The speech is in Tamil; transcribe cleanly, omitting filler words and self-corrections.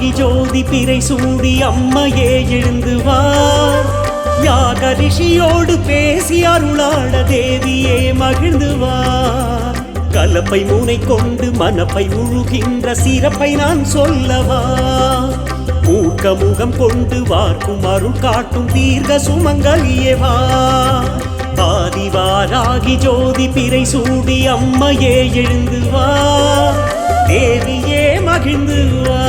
வாராகி ஜோதி பிறை சூடி அம்மையே எழுந்து வா யாக ரிஷியோடு பேசி அருளாட தேவியே மகிழ்ந்து வா கலப்பை மூனை கொண்டு மனப்பை முழுகின்ற சிறப்பை நான் சொல்லவா மூக்க முகம் கொண்டு வார்க்கும் அருள் காட்டும் தீர்க்க சுமங்கலியே வா ஆதிவாராகி ஜோதி பிறை சூடி அம்மையே எழுந்து வா தேவியே மகிழ்ந்து வா